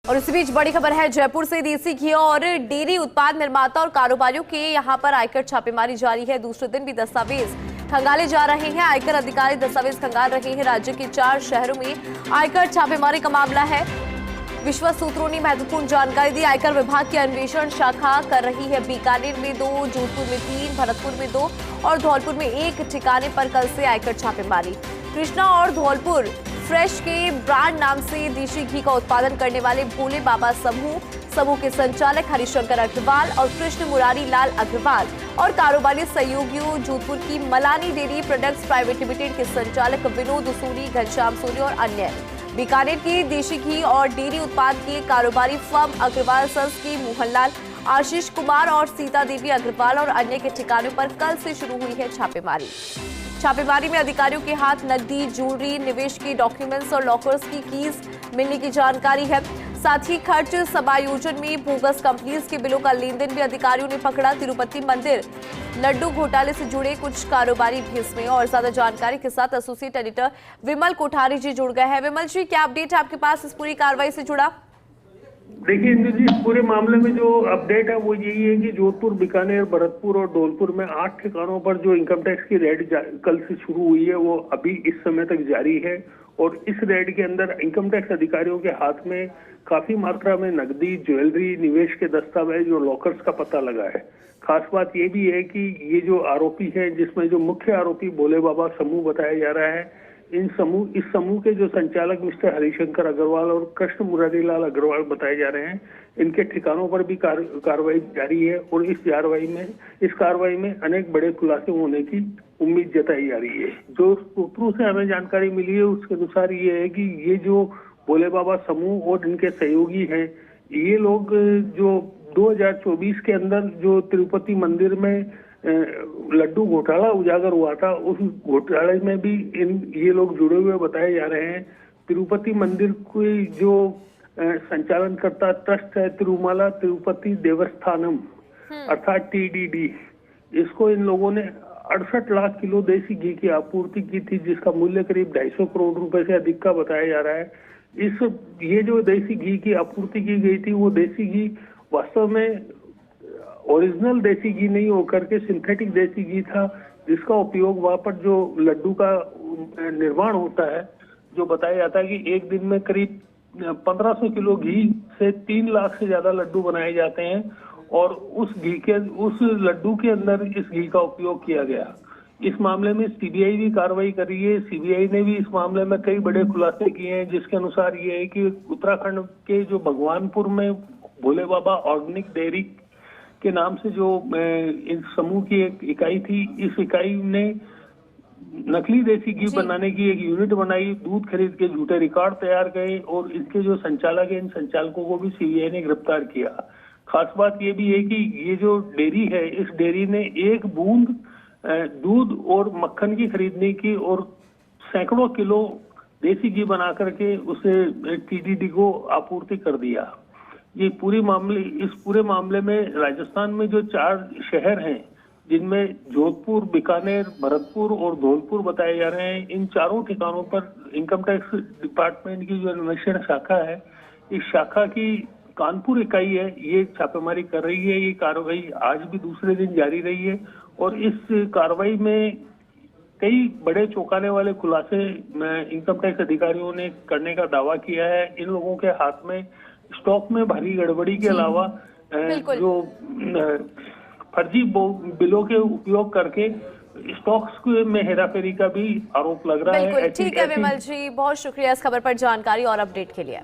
और इसी बीच बड़ी खबर है जयपुर से। देसी घी और डेयरी उत्पाद निर्माता और कारोबारियों के यहां पर आयकर छापेमारी जारी है। दूसरे दिन भी दस्तावेज खंगाले जा रहे हैं। आयकर अधिकारी दस्तावेज खंगाल रहे हैं। राज्य के 4 शहरों में आयकर छापेमारी का मामला है। विश्वस्त सूत्रों ने महत्वपूर्ण जानकारी दी। आयकर विभाग की अन्वेषण शाखा कर रही है। बीकानेर में 2, जोधपुर में 3, भरतपुर में 2 और धौलपुर में 1 ठिकाने पर कल से आयकर छापेमारी। कृष्णा और धौलपुर फ्रेश के ब्रांड नाम से देशी घी का उत्पादन करने वाले भोले बाबा समूह के संचालक हरिशंकर अग्रवाल और कृष्ण मुरारी लाल अग्रवाल और कारोबारी सहयोगियों जोधपुर की Malani dairy products private limited के संचालक विनोद सोनी, घनश्याम सोनी और अन्य। बीकानेर की देशी घी और डेयरी उत्पाद के कारोबारी फर्म अग्रवाल सन्स के मोहनलाल, आशीष कुमार और सीता देवी अग्रवाल और अन्य के ठिकानों पर कल से शुरू हुई है छापेमारी। छापेमारी में अधिकारियों के हाथ नकदी, ज्वेलरी, निवेश के डॉक्यूमेंट्स और लॉकर्स की कीज मिलने की जानकारी है। साथ ही खर्च समायोजन में बोगस कंपनीज के बिलों का लेन देन भी अधिकारियों ने पकड़ा। तिरुपति मंदिर लड्डू घोटाले से जुड़े कुछ कारोबारी भी इसमें। और ज्यादा जानकारी के साथ एसोसिएट एडिटर विमल कोठारी जी जुड़ गए हैं। विमल जी, क्या अपडेट है आपके पास इस पूरी कार्रवाई से जुड़ा? देखिए इंदु जी, इस पूरे मामले में जो अपडेट है वो यही है कि जोधपुर, बीकानेर, भरतपुर और धौलपुर में 8 ठिकानों पर जो इनकम टैक्स की रेड कल से शुरू हुई है वो अभी इस समय तक जारी है। और इस रेड के अंदर इनकम टैक्स अधिकारियों के हाथ में काफी मात्रा में नकदी, ज्वेलरी, निवेश के दस्तावेज और लॉकर्स का पता लगा है। खास बात ये भी है कि ये जो आरोपी है, जिसमें जो मुख्य आरोपी भोले बाबा समूह बताया जा रहा है, इस समूह के जो संचालक मिस्टर हरिशंकर अग्रवाल और कृष्ण मुरारी लाल अग्रवाल बताए जा रहे हैं, इनके ठिकानों पर भी कार्रवाई जारी है। और इस कार्रवाई में अनेक बड़े खुलासे होने की उम्मीद जताई जा रही है। जो सूत्रों से हमें जानकारी मिली है उसके अनुसार ये है कि ये जो भोले बाबा समूह और इनके सहयोगी हैं, ये लोग जो 2024 के अंदर जो तिरुपति मंदिर में लड्डू घोटाला उजागर हुआ था, उस घोटाले में भी ये लोग जुड़े हुए बताए जा रहे हैं। तिरुपति मंदिर की जो संचालन करता ट्रस्ट है तिरुमला तिरुपति देवस्थानम अर्थात TDD, इसको इन लोगों ने 68 लाख किलो देसी घी की आपूर्ति की थी, जिसका मूल्य करीब 250 करोड़ रुपए से अधिक का बताया जा रहा है। ये जो देसी घी की आपूर्ति की गई थी, वो देसी घी वास्तव में ओरिजिनल देसी घी नहीं होकर के सिंथेटिक देसी घी था, जिसका उपयोग वहां पर जो लड्डू का निर्माण होता है, जो बताया जाता है कि एक दिन में करीब 1500 किलो घी से 3 लाख से ज्यादा लड्डू बनाए जाते हैं। और उस लड्डू के अंदर इस घी का उपयोग किया गया। इस मामले में CBI भी कार्रवाई कर रही है। CBI ने भी इस मामले में कई बड़े खुलासे किए हैं, जिसके अनुसार ये है कि उत्तराखंड के जो भगवानपुर में भोले बाबा ऑर्गेनिक डेयरी के नाम से जो इस समूह की एक इकाई थी, इस इकाई ने नकली देसी घी बनाने की एक यूनिट बनाई, दूध खरीद के झूठे रिकॉर्ड तैयार किए और इसके जो संचालक है, इन संचालकों को भी CBI ने गिरफ्तार किया। खास बात ये भी है कि ये जो डेयरी है, इस डेयरी ने 1 बूंद दूध और मक्खन की खरीदने की और सैकड़ों किलो देसी घी बना करके उसे TDD को आपूर्ति कर दिया। इस पूरे मामले में राजस्थान में जो 4 शहर हैं, जिनमें जोधपुर, बीकानेर, भरतपुर और धौलपुर बताए जा रहे हैं, इन चारों ठिकानों पर इनकम टैक्स डिपार्टमेंट की जो अन्वेषण शाखा है, इस शाखा की कानपुर इकाई है, ये छापेमारी कर रही है। ये कार्रवाई आज भी दूसरे दिन जारी रही है और इस कार्रवाई में कई बड़े चौंकाने वाले खुलासे इनकम टैक्स अधिकारियों ने करने का दावा किया है। इन लोगों के हाथ में स्टॉक में भारी गड़बड़ी के अलावा जो फर्जी बिलों के उपयोग करके स्टॉक्स में हेराफेरी का भी आरोप लग रहा है। ठीक है विमल जी, बहुत शुक्रिया इस खबर पर जानकारी और अपडेट के लिए।